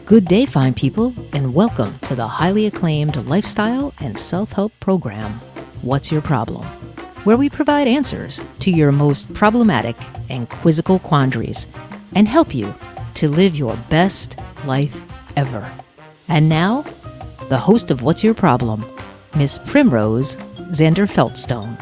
Good day, fine people, and welcome to the highly acclaimed lifestyle and self-help program, What's Your Problem? Where we provide answers to your most problematic and quizzical quandaries and help you to live your best life ever. And now, the host of What's Your Problem, Miss Primrose Zander Feltstone.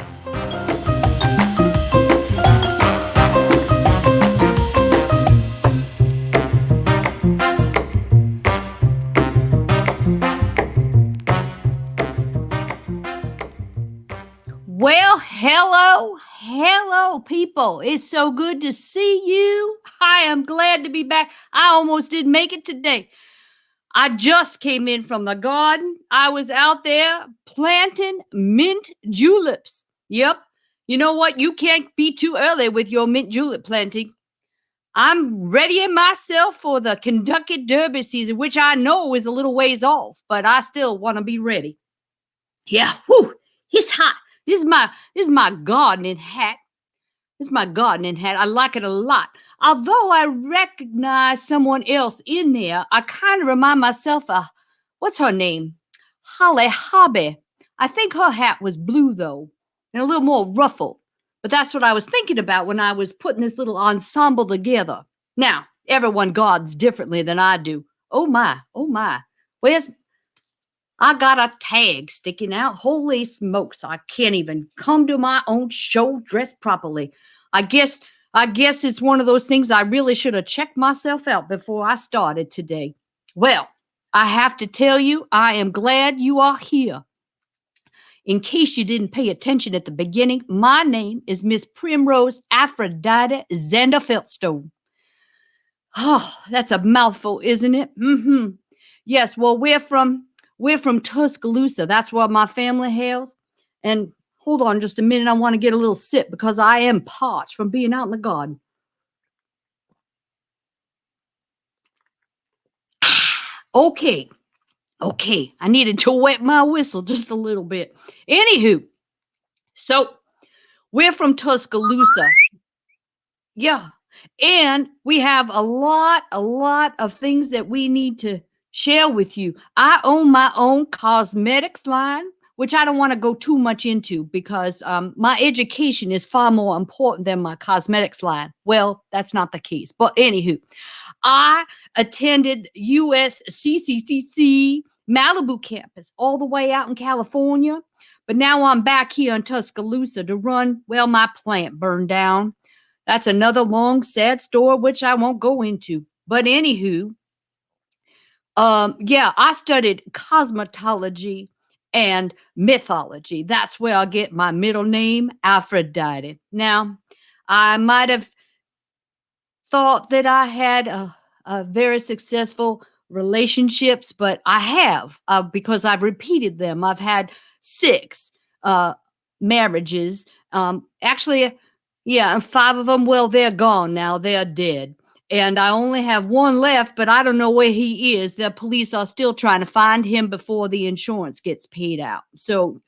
Well, hello, people. It's so good to see you. I am glad to be back. I almost didn't make it today. I just came in from the garden. I was out there planting mint juleps. Yep. You know what? You can't be too early with your mint julep planting. I'm readying myself for the Kentucky Derby season, which I know is a little ways off, but I still want to be ready. Yeah, it's hot. This is my gardening hat. This is my gardening hat. I like it a lot. Although I recognize someone else in there, I kind of remind myself of, what's her name? Holly Hobby. I think her hat was blue, though, and a little more ruffled. But that's what I was thinking about when I was putting this little ensemble together. Now, everyone gardens differently than I do. Oh, my. I got a tag sticking out. Holy smokes, I can't even come to my own show dressed properly. I guess it's one of those things I really should have checked myself out before I started today. Well, I have to tell you, I am glad you are here. In case you didn't pay attention at the beginning, my name is Miss Primrose Aphrodite Zander Feltstone. Oh, that's a mouthful, isn't it? Mm-hmm. Yes, well, we're from Tuscaloosa. That's where my family hails. And hold on just a minute. I want to get a little sip because I am parched from being out in the garden. Okay. I needed to wet my whistle just a little bit. Anywho, so we're from Tuscaloosa. Yeah. And we have a lot of things that we need to share with you. I own my own cosmetics line, which I don't want to go too much into because my education is far more important than my cosmetics line. Well, that's not the case. But anywho, I attended USCCCC Malibu campus all the way out in California. But now I'm back here in Tuscaloosa to run, well, my plant burned down. That's another long, sad story, which I won't go into. But anywho, I studied cosmetology and mythology. That's where I get my middle name, Aphrodite. Now, I might have thought that I had a very successful relationships, but I have because I've repeated them. I've had 6 marriages. Actually, and 5 of them, well, they're gone now. They're dead. And I only have 1 left, but I don't know where he is. The police are still trying to find him before the insurance gets paid out. So,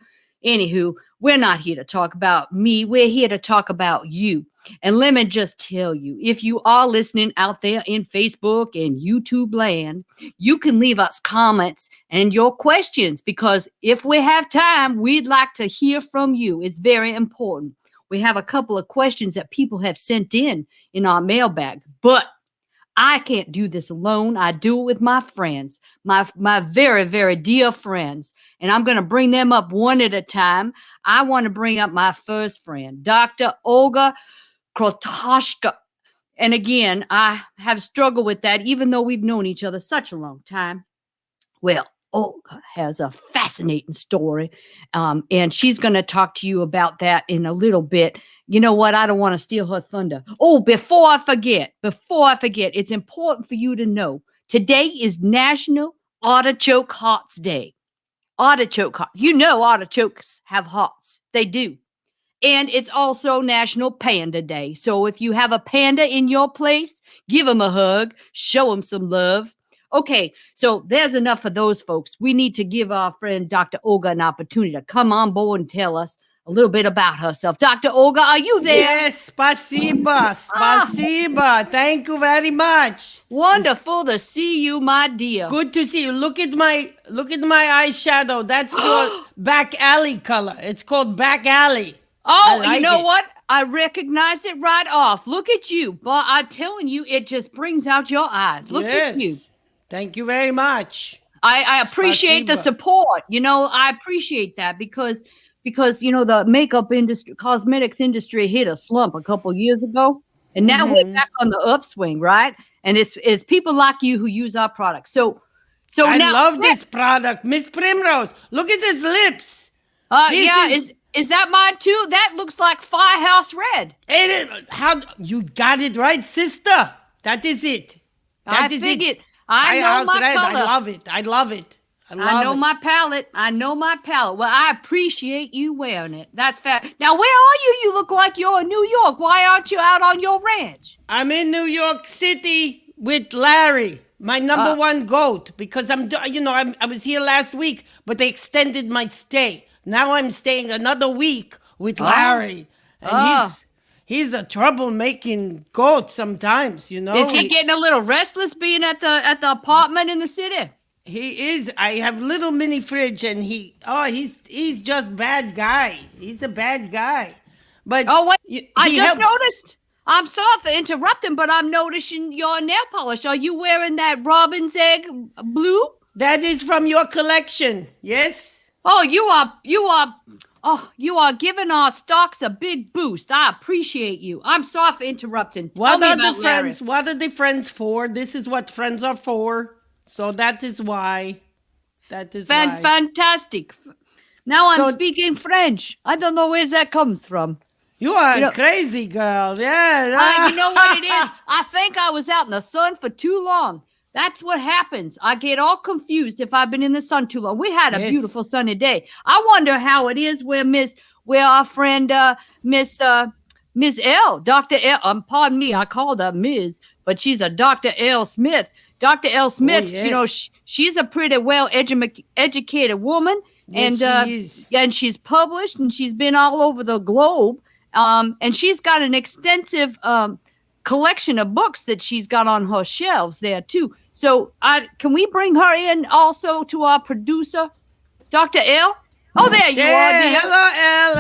anywho, we're not here to talk about me. We're here to talk about you. And let me just tell you, if you are listening out there in Facebook and YouTube land, you can leave us comments and your questions because if we have time, we'd like to hear from you. It's very important. We have a couple of questions that people have sent in our mailbag, but I can't do this alone. I do it with my friends, my very, very dear friends, and I'm going to bring them up one at a time. I want to bring up my first friend, Dr. Olga Krotoshka. And again, I have struggled with that, even though we've known each other such a long time. Well, Olga has a fascinating story, and she's going to talk to you about that in a little bit. You know what? I don't want to steal her thunder. Oh, before I forget, it's important for you to know today is National Artichoke Hearts Day. Artichoke heart. You know artichokes have hearts. They do. And it's also National Panda Day. So if you have a panda in your place, give them a hug, show them some love. Okay, so there's enough for those folks. We need to give our friend Dr. Olga an opportunity to come on board and tell us a little bit about herself. Dr. Olga, are you there? Yes, spasiba, spasiba. Thank you very much. Wonderful to see you, my dear. Good to see you. Look at my eyeshadow. That's your back alley color. It's called back alley. Oh, like you know it. what? I recognized it right off. Look at you. But I'm telling you, it just brings out your eyes. Look at you. Thank you very much. I appreciate the Spasiba. support. I appreciate that because the makeup industry, cosmetics industry hit a slump a couple years ago. And now we're back on the upswing, right? And it's people like you who use our products. So I now love this product. Miss Primrose, look at his lips. Is that mine too? That looks like Firehouse Red. How you got it right, sister? That is it. I figured. I know my Red. color. I love it. I love it. I know my palette. Well, I appreciate you wearing it. That's fair. Now, where are you? You look like you're in New York. Why aren't you out on your ranch? I'm in New York City with Larry, my number one goat, because I was here last week, but they extended my stay. Now I'm staying another week with Larry, and he's a troublemaking goat sometimes. Is he getting a little restless being at the apartment in the city? He is. I have little mini fridge, and he's just bad guy. He's a bad guy. But wait, I just noticed. I'm sorry for interrupting, but I'm noticing your nail polish. Are you wearing that robin's egg blue? That is from your collection. Yes. Oh, you are giving our stocks a big boost. I appreciate you. I'm sorry for interrupting. What are the friends? What are the friends for? This is what friends are for. So that is why. Fantastic. Now I'm speaking French. I don't know where that comes from. You are a crazy girl. Yeah. You know what it is? I think I was out in the sun for too long. That's what happens. I get all confused if I've been in the sun too long. We had a beautiful sunny day. I wonder how it is where our friend Miss L, Dr. L, pardon me, I called her Ms., but she's a Dr. L. Smith. Dr. L. Smith, she's a pretty well educated woman, Yes, she is. and she's published and she's been all over the globe, and she's got an extensive collection of books that she's got on her shelves there too. So can we bring her in also to our producer, Dr. L? Oh, there you are, dear. Hello, L.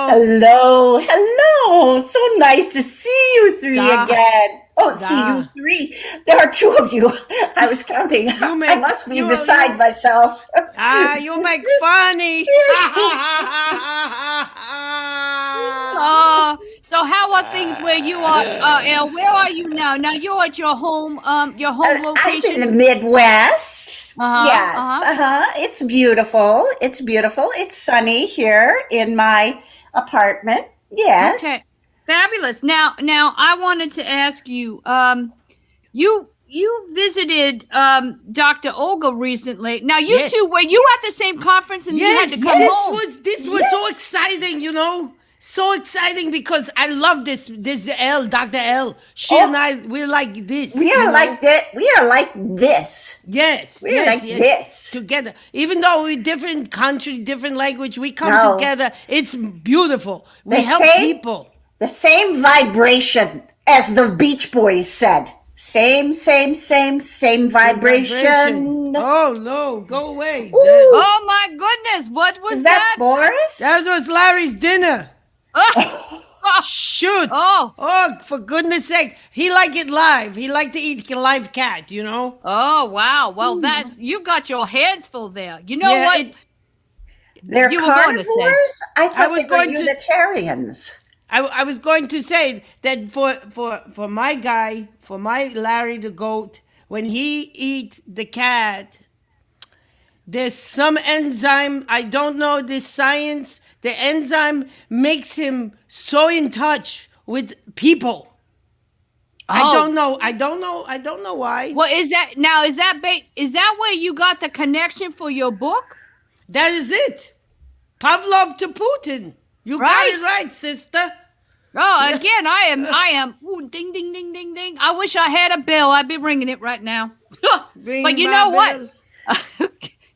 Hello. Hello. So nice to see you three again. Oh, see you three. There are two of you. I was counting. I must be beside myself. You make funny. So how are things where you are, Elle? Where are you now? Now you're at your home location. I'm in the Midwest. Yes. It's beautiful. It's sunny here in my apartment. Yes. Okay. Fabulous. Now I wanted to ask you, you visited Dr. Olga recently. Now you two, were you at the same conference and you had to come home? This was so exciting, So exciting because I love this L, Dr. L. She and I, we're like this. We are like that. We are like this. Yes. We're like this. Together. Even though we're different country, different language, we come together. It's beautiful. We help people. The same vibration as the Beach Boys said. Same vibration. Oh, no. Go away. Oh, my goodness. What was that? Boris? That was Larry's dinner. Shoot. Oh, for goodness sake. He liked it live. He liked to eat live cat, Oh, wow. Well, you've got your hands full there. You know what? They're carnivores? I thought was they were going to- Unitarians. I was going to say that for my guy, for my Larry the goat, when he eat the cat, there's some enzyme, I don't know this science, the enzyme makes him so in touch with people. I don't know why. Well, is that where you got the connection for your book? That is it. Pavlov to Putin. You got it right, sister. Oh, again, I am. Ooh, ding, ding, ding, ding, ding. I wish I had a bell. I'd be ringing it right now. But you know what?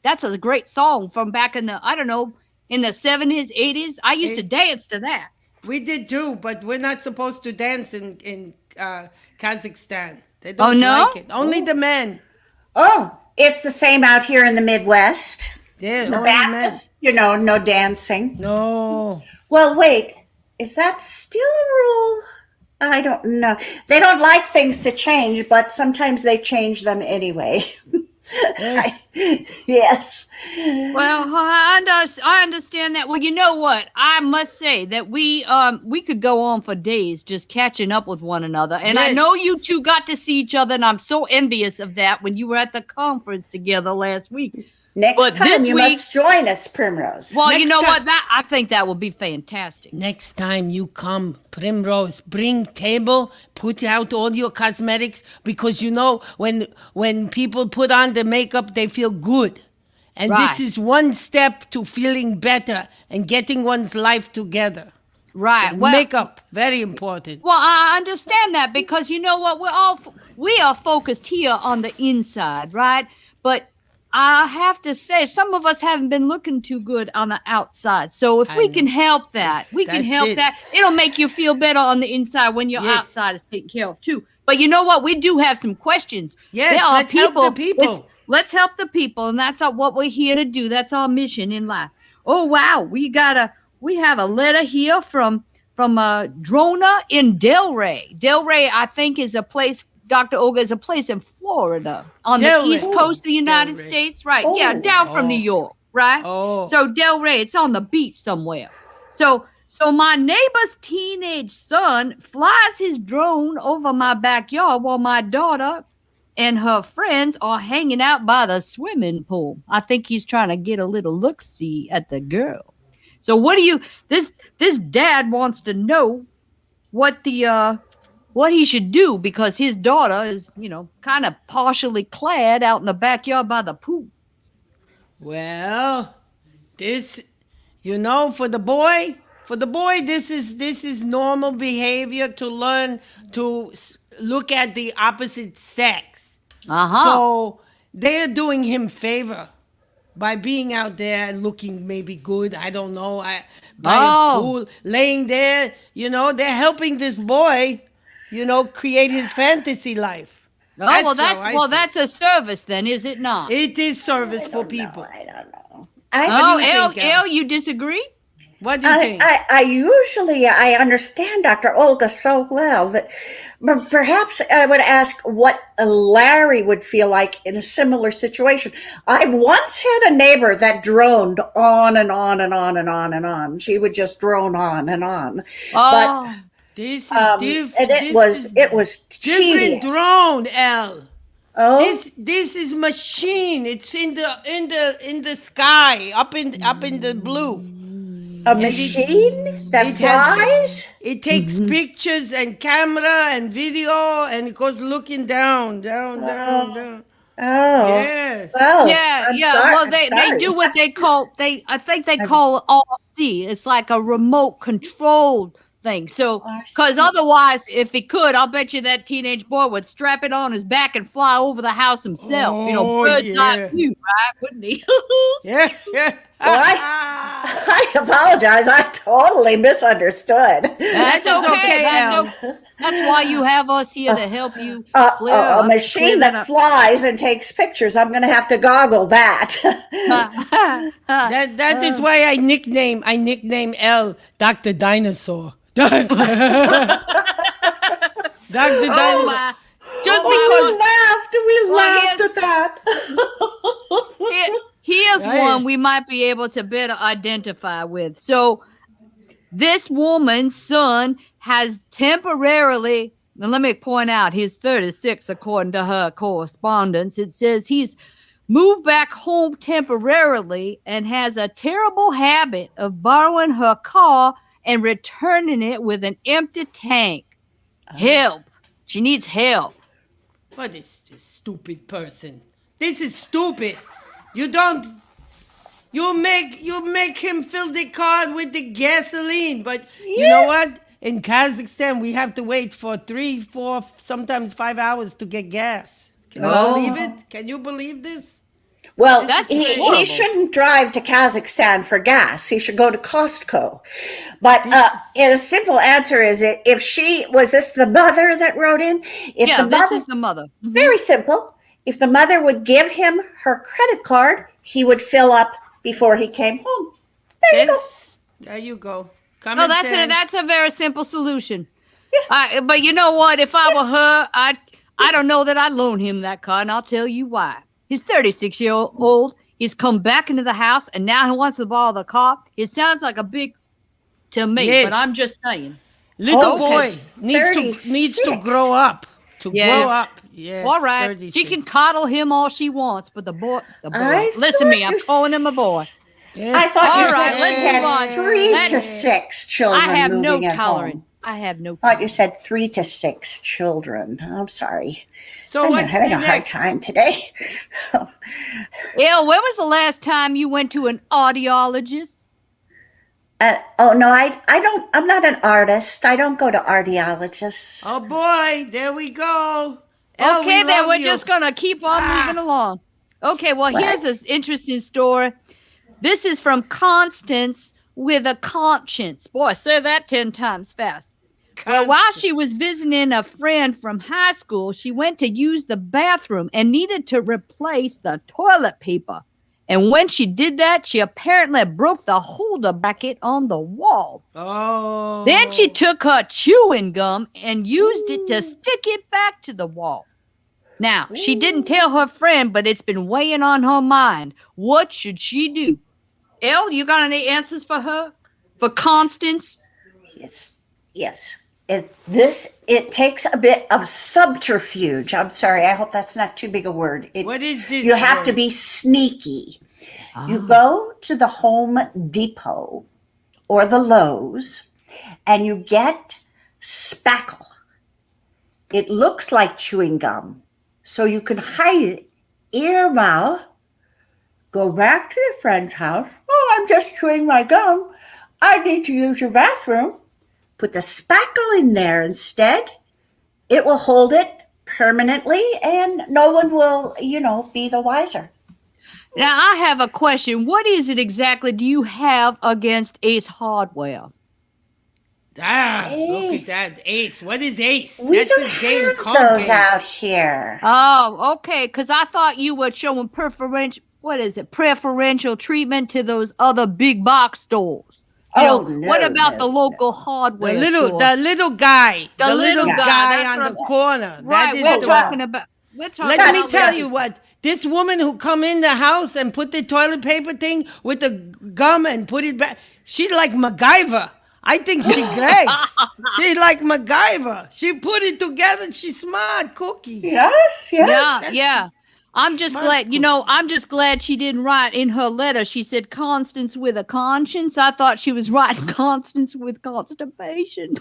That's a great song from back in the, I don't know, in the 70s, 80s. I used to dance to that. We did too, but we're not supposed to dance in Kazakhstan. They don't like it. Only the men. Oh, it's the same out here in the Midwest. Yeah, the only Baptist, no dancing. No. Well, wait, is that still a rule? I don't know. They don't like things to change, but sometimes they change them anyway. Yes. Well, I understand that. Well, you know what? I must say that we could go on for days just catching up with one another. And I know you two got to see each other, and I'm so envious of that when you were at the conference together last week. Next time you must join us, Primrose. Well, you know what? I think that would be fantastic. Next time you come, Primrose, bring table, put out all your cosmetics, because when people put on the makeup, they feel good. And this is one step to feeling better and getting one's life together. Right. So makeup, very important. Well, I understand that because you know what? We are focused here on the inside, right? But I have to say, some of us haven't been looking too good on the outside. So if we can help that, it'll make you feel better on the inside when your outside is taken care of too. But you know what? We do have some questions. Yes, let's help the people. Let's help the people, and that's what we're here to do. That's our mission in life. Oh wow, we have a letter here from Donna in Delray. Delray, I think, is a place. Dr. Olga, is a place in Florida on the east coast of the United States, right? Oh, yeah, down from New York, right? Oh. So Delray, it's on the beach somewhere. So my neighbor's teenage son flies his drone over my backyard while my daughter and her friends are hanging out by the swimming pool. I think he's trying to get a little look-see at the girl. So this dad wants to know what he should do because his daughter is, kind of partially clad out in the backyard by the pool. Well, this, for the boy, this is normal behavior to learn to look at the opposite sex. So they're doing him favor by being out there and looking maybe good. I don't know. By a pool, laying there, they're helping this boy, create his fantasy life. That's a service then, is it not? It is service for people. I don't know. Elle, you disagree? What do you think? I understand Dr. Olga so well that perhaps I would ask what Larry would feel like in a similar situation. I once had a neighbor that droned on and on and on and on and on. She would just drone on and on. But this is it was different drone, Elle. Oh, this is machine. It's in the sky, up in the blue. A machine that flies? It takes pictures and camera and video, and it goes looking down. Oh, yes. Well, Well, they do what they call I think they call RC. It's like a remote controlled thing. So, because otherwise, if he could, I'll bet you that teenage boy would strap it on his back and fly over the house himself. Bird's eye view, right? Wouldn't he? Yeah. Well, I apologize. I totally misunderstood. That's okay. That's why you have us here to help you. A machine that flies and takes pictures. I'm going to have to goggle that. that is why I nickname Elle Dr. Dinosaur. Dr. Dinosaur. Just because we laughed at that. Here's one we might be able to better identify with. So this woman's son has temporarily, and let me point out, he's 36 according to her correspondence. It says he's moved back home temporarily and has a terrible habit of borrowing her car and returning it with an empty tank. Help. She needs help. What is this stupid person? This is stupid. You make him fill the car with the gasoline, but you know what? In Kazakhstan, we have to wait for 3, 4, sometimes 5 hours to get gas. Can you believe it? Can you believe this? Well, That's he horrible. shouldn't drive to Kazakhstan for gas. He should go to Costco. But This- a simple answer is if she was this the mother that wrote in? If Yeah, the this mother, is the mother. Mhm. very simple. If the mother would give him her credit card, he would fill up before he came home. There you go. There you go. No, Common that's sense. that's a very simple solution. But you know what? If I were her, I don't know that I'd loan him that car, and I'll tell you why. He's 36 year old. He's come back into the house, and now he wants to borrow the car. It sounds like a big to me, Yes. but I'm just saying. Little Okay. boy needs to 36. grow up. Yes. Grow up. Yes. All right, 36. she can coddle him all she wants, but the boy. I Listen to me, thought I'm you calling him a boy. Yes. I thought you All said right, she let's move on. had 3 to Let's- 6 children I have no moving at tolerance. home. I have no. I thought you tolerance. said 3 to 6 children. I'm sorry. So I'm what's having the a hard next? time today. Elle, when was the last time you went to an audiologist? Oh no, I don't. I'm not an artist. I don't go to audiologists. Oh boy, there we go. Elle, Okay, we then love we're you. just gonna keep on moving along. Okay, well, What? here's an interesting story. This is from Constance with a conscience. Boy, say that 10 times fast. Well, while she was visiting a friend from high school, she went to use the bathroom and needed to replace the toilet paper. And when she did that, she apparently broke the holder bracket on the wall. Oh. Then she took her chewing gum and used it to stick it back to the wall. Now, she didn't tell her friend, but it's been weighing on her mind. What should she do? Elle, you got any answers for her? For Constance? Yes, yes. It takes a bit of subterfuge. I'm sorry. I hope that's not too big a word. What is this? You have to word? be sneaky. You Ah. go to the Home Depot or the Lowe's and you get spackle. It looks like chewing gum, so you can hide it in your mouth. Go back to the friend's house. Oh, I'm just chewing my gum. I need to use your bathroom. Put the spackle in there instead. It will hold it permanently and no one will, be the wiser. Now, I have a question. What is it exactly do you have against Ace Hardware? Look at Ace. that. Ace. What is Ace? We That's don't a game have card those game. out here. Oh, okay, because I thought you were showing preferential treatment to those other big box stores. Oh, What no, about no, the local hardware The little store? guy. The little guy, guy that's on what the I'm- corner. Right, That is we're the talking one. about. We're talking Let about me tell yes. you what. This woman who come in the house and put the toilet paper thing with the gum and put it back. She's like MacGyver. I think she great. She's like MacGyver. She put it together. She's smart cookie. Yes, yes. Yeah. I'm just Smart glad, cookie. I'm just glad she didn't write in her letter. She said Constance with a conscience. I thought she was writing Constance with constipation.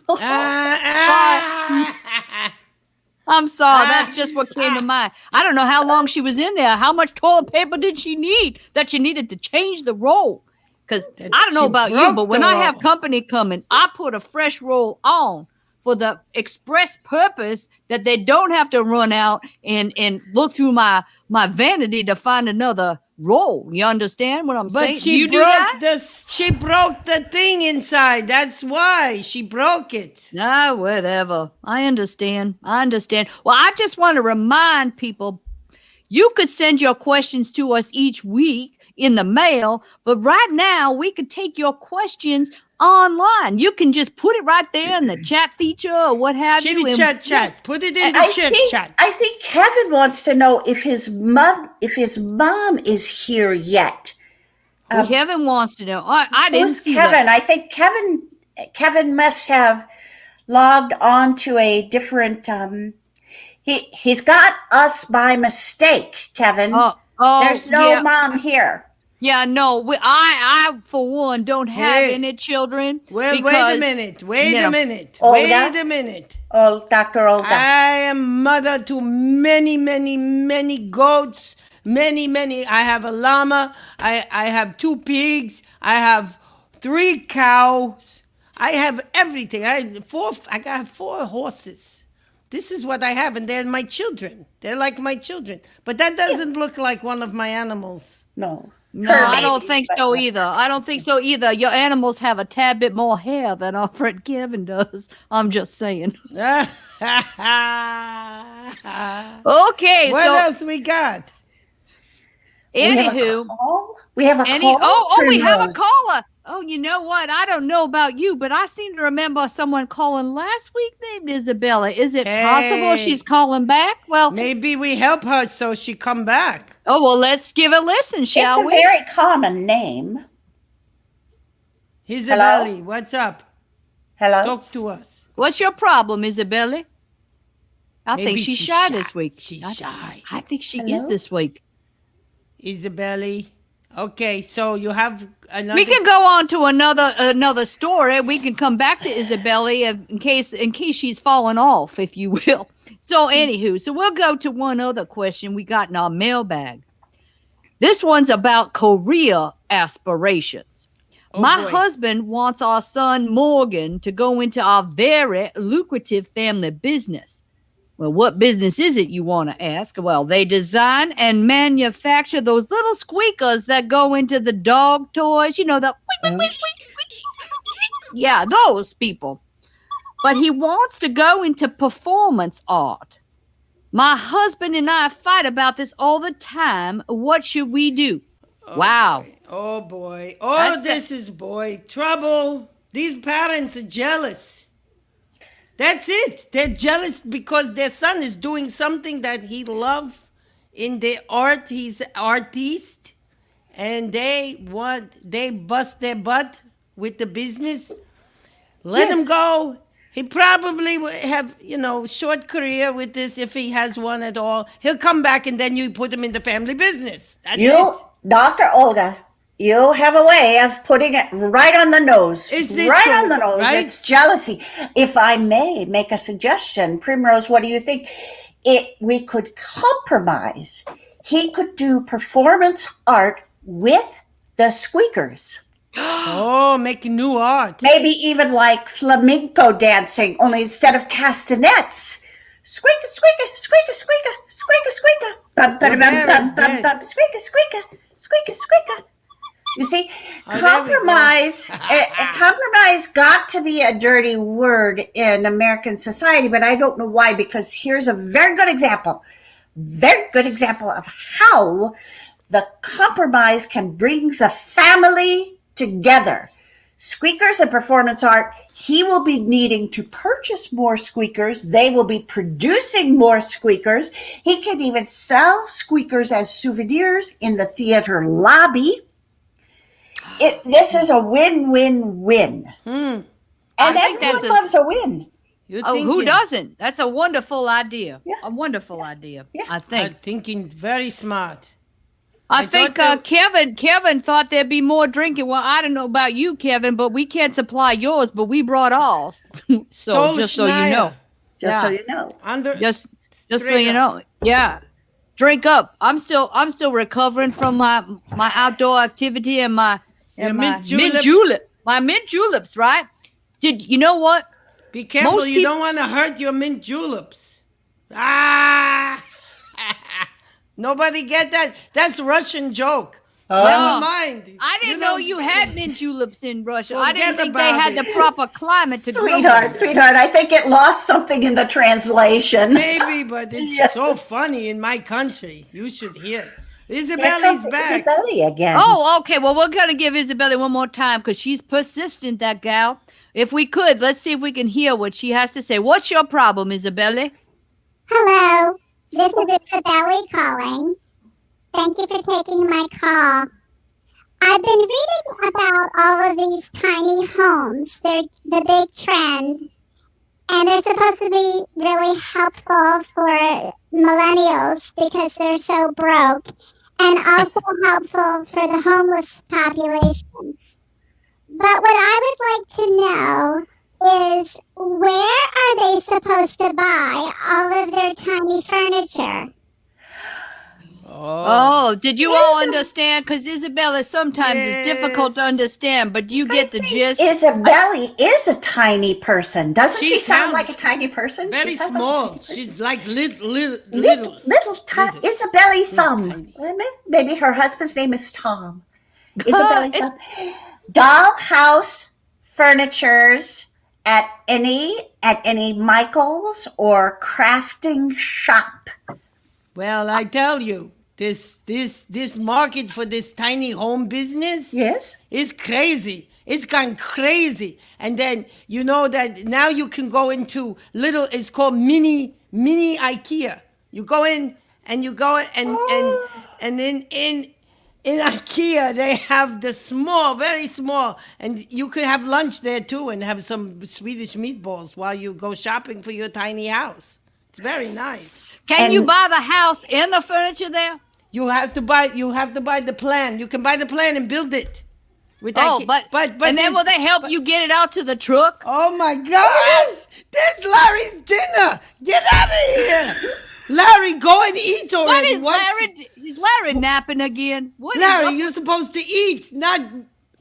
I'm sorry. That's just what came to mind. I don't know how long she was in there. How much toilet paper did she need that she needed to change the roll? Because That I don't know she about you, broke but when the I have roll. company coming, I put a fresh roll on for the express purpose that they don't have to run out and look through my vanity to find another roll. You understand what I'm saying? But Do you do that? she broke the thing inside. That's why she broke it. No, whatever. I understand. Well, I just want to remind people, you could send your questions to us each week in the mail, but right now we could take your questions online. You can just put it right there in the chat feature or what have you. Chitty and- chat. Put it in the I chit see. chat. I see. Kevin wants to know if his mom is here yet. Kevin wants to know. I didn't Who's see Kevin? that. I think Kevin must have logged on to a different. He's got us by mistake, Kevin. There's no yeah. mom here. Yeah, no. I for one don't have Hey. any children. Well, wait a because, minute. you Wait know, a minute. Olga? Wait a minute. Oh, Dr. Olga. I am mother to many, many, many goats. Many, many. I have a llama. I have 2 pigs. I have 3 cows. I have everything. I got 4 horses. This is what I have, and they're my children. They're like my children. But that doesn't look like one of my animals. No. No, Fur I don't babies, think but so not- either. I don't think so either. Your animals have a tad bit more hair than our friend Kevin does. I'm just saying. What Okay, so else we got? We have a anywho, call? We have a call? we have a Primrose? caller. Oh, you know what? I don't know about you, but I seem to remember someone calling last week named Isabella. Is it possible Hey. she's calling back? Well, Maybe we help her so she come back. oh well, let's give a listen, shall It's a we? very common name. Isabelle, what's up? Hello? Talk to us. What's your problem, Isabella? I think Maybe she's she's shy shy. this week. She's I- shy. I think she is Hello? this week. Isabelle. Okay, so you have another. We can go on to another story. We can come back to Isabella in case she's fallen off, if you will. So anywho, so we'll go to one other question we got in our mailbag. This one's about career aspirations. Oh, My boy. husband wants our son Morgan to go into our very lucrative family business. Well, what business is it, you want to ask? Well, they design and manufacture those little squeakers that go into the dog toys. You know, the yeah, those people. But he wants to go into performance art. My husband and I fight about this all the time. What should we do? Wow. Oh boy. Oh, That's this is boy trouble. These parents are jealous. That's it. They're jealous because their son is doing something that he loves in the art. He's an artist. And they bust their butt with the business. Let him Yes. go. He probably will have, short career with this if he has one at all. He'll come back and then you put him in the family business. That's it. Dr. Olga, you have a way of putting it right on the nose. Is this right so, on the nose. right? It's jealousy. If I may make a suggestion, Primrose, what do you think? We could compromise. He could do performance art with the squeakers. Oh, making new art. Maybe even like flamenco dancing, only instead of castanets. Squeaker, squeaker, squeaker, squeaker, squeaker, squeaker. Bum, bum, bum, bum, bum, bum, squeaker, squeaker, squeaker, squeaker. You see, Oh, there we compromise, compromise got to be a dirty word in American society, but I don't know why, because here's a very good example of how the compromise can bring the family together. Squeakers and performance art, he will be needing to purchase more squeakers. They will be producing more squeakers. He can even sell squeakers as souvenirs in the theater lobby. This is a win-win-win. And I think everyone that's loves a win. You're Oh, who thinking- doesn't? That's a wonderful idea. Yeah. A wonderful idea. Yeah. I I'm think. thinking very smart. I I think thought Kevin thought there'd be more drinking. Well, I don't know about you, Kevin, but we can't supply yours, but we brought ours. So just so you know. Just so Yeah. you know. Just so Straight you up. know. Yeah. Drink up. I'm still recovering from my outdoor activity and my Your mint mint julep. My mint juleps, right? Did you know what? Be careful, Most you peop- don't want to hurt your mint juleps. Ah! Nobody get that? That's Russian joke. Oh. Never mind. I didn't know you had mint juleps in Russia. I didn't Forget think they about had it. the proper climate to grow them. Sweetheart, I think it lost something in the translation. Maybe, but it's Yeah. so funny in my country. You should hear it. Here Isabelle's comes back. Isabella again. Oh, okay. Well, we're going to give Isabella one more time because she's persistent, that gal. If we could, let's see if we can hear what she has to say. What's your problem, Isabella? Hello, this is Isabella calling. Thank you for taking my call. I've been reading about all of these tiny homes. They're the big trend, and they're supposed to be really helpful for millennials because they're so broke, and also helpful for the homeless population. But what I would like to know is where are they supposed to buy all of their tiny furniture? Oh, did you all understand? Because Isabella sometimes is difficult to Yes. understand, but you get the gist. Isabella is a tiny person. Doesn't She she sound sounds like a tiny person? Very She sounds small. Like a tiny person. She's like little. Little Isabella Thumb. tiny. Maybe her husband's name is Tom. Isabella It's- Thumb. Dollhouse furnitures at any Michael's or crafting shop. Well, I tell you, this market for this tiny home business Yes. is crazy. It's gone crazy. And then you know that now you can go into little. It's called mini IKEA. You go in and you go and in IKEA they have the small, very small, and you could have lunch there too and have some Swedish meatballs while you go shopping for your tiny house. It's very nice. Can you And- buy the house and the furniture there? You have to buy the plan. You can buy the plan and build it. With Oh, IKEA. but and then this- will they help you get it out to the truck? Oh my God! There's Larry's dinner. Get out of here, Larry. Go and eat What already. is Larry? Is Larry napping again? What is Larry, up you're with- supposed to eat, not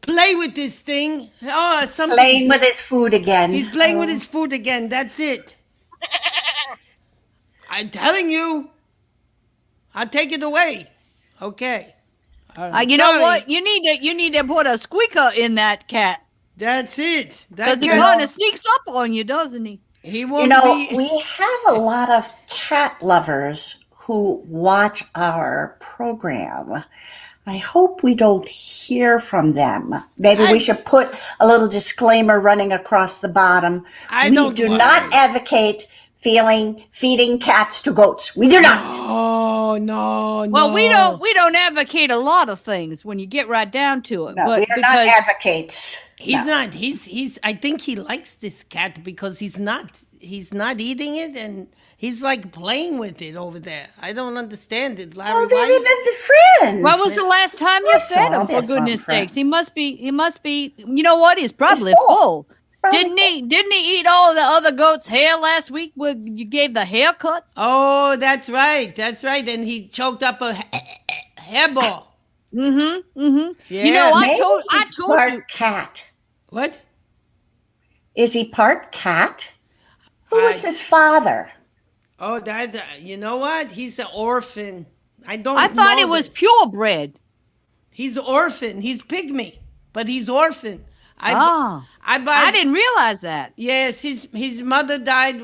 play with this thing. Oh, something. Playing with his food again. He's playing with his food again. That's it. I'm telling you. I'll take it away. Okay. You know Sorry. what? You need to put a squeaker in that cat That's it. because That's he it. kind of sneaks up on you, doesn't he? He You won't know, be. we have a lot of cat lovers who watch our program. I hope we don't hear from them. Maybe we should put a little disclaimer running across the bottom. I We don't do worry. not advocate feeding cats to goats. We do not. Oh no, Well, no. we don't advocate a lot of things when you get right down to it. No, but we are not because advocates. He's No. not. He's. I think he likes this cat because he's not eating it, and he's like playing with it over there. I don't understand it, Larry. Oh, they're why- even friends. when was the last time you That's fed all, him? For that's all, goodness friend. sakes, he must be. You know what? He's probably full. full. Probably Didn't he eat all the other goats' hair last week when you gave the haircuts? Oh, that's right. That's right. And he choked up a hairball. Mm-hmm. Mm-hmm. Yeah. You know, Maybe I he's told part you. cat. What? Is he part cat? Who was I- his father? Oh, that. You know what? He's an orphan. I don't. I thought know it was this. purebred. He's orphan. He's pygmy, but he's orphan. I didn't realize that. Yes, his mother died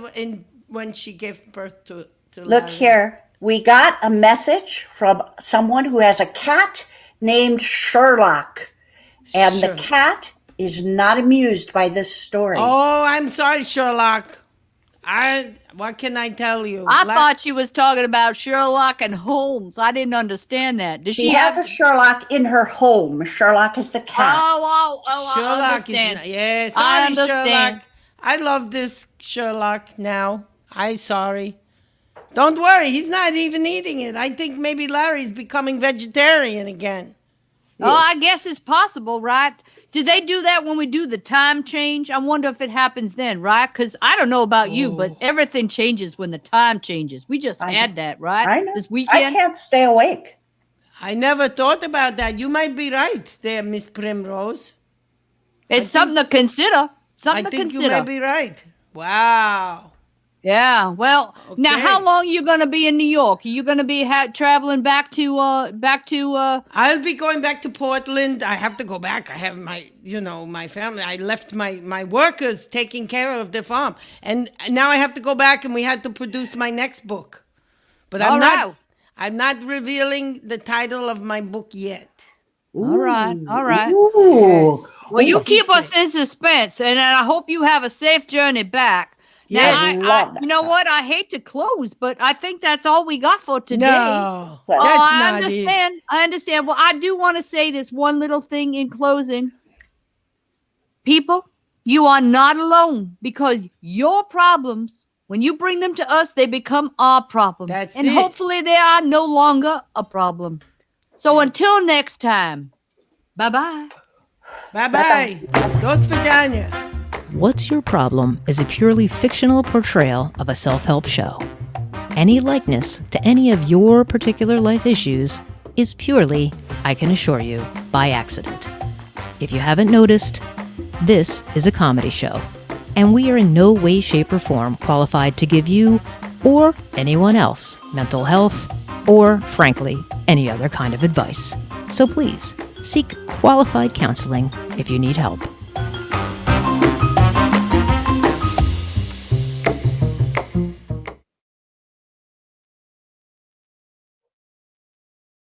when she gave birth to Look Larry. here. We got a message from someone who has a cat named Sherlock. And the Sherlock. cat is not amused by this story. Oh, I'm sorry, Sherlock. What can I tell you? I thought she was talking about Sherlock and Holmes. I didn't understand that. Did she has a Sherlock in her home. Sherlock is the cat. Oh, I Sherlock understand. yes. I Sorry, understand. Sherlock. I love this Sherlock now. I'm sorry. Don't worry, he's not even eating it. I think maybe Larry's becoming vegetarian again. Oh, I guess it's possible, right? Did they do that when we do the time change? I wonder if it happens then, right? Because I don't know about you, but everything changes when the time changes. We just I had that, right? I know. This I weekend. can't stay awake. I never thought about that. You might be right there, Miss Primrose. It's something to consider. I Something to think you consider. might be right. Wow. Yeah. Well, now Okay. how long are you going to be in New York? Are you going to be traveling back to I'll be going back to Portland. I have to go back. I have my family. I left my workers taking care of the farm. And now I have to go back and we had to produce my next book. But All right. I'm not revealing the title of my book yet. All right. All right. Ooh. Well, you keep us in suspense, and I hope you have a safe journey back. Yeah, Now, I love that. you know what? I hate to close, but I think that's all we got for today. No, Well, Oh, that's I not it. understand. I understand. Well, I do want to say this one little thing in closing. People, you are not alone because your problems, when you bring them to us, they become our problem. That's and it. hopefully they are no longer a problem. So until next time, bye-bye. Bye-bye. Dos Vidania. What's Your Problem is a purely fictional portrayal of a self help show. any likeness to any of your particular life issues is purely, I can assure you, by accident. If you haven't noticed, this is a comedy show, and we are in no way, shape, or form qualified to give you or anyone else mental health or, frankly, any other kind of advice. So please, seek qualified counseling if you need help.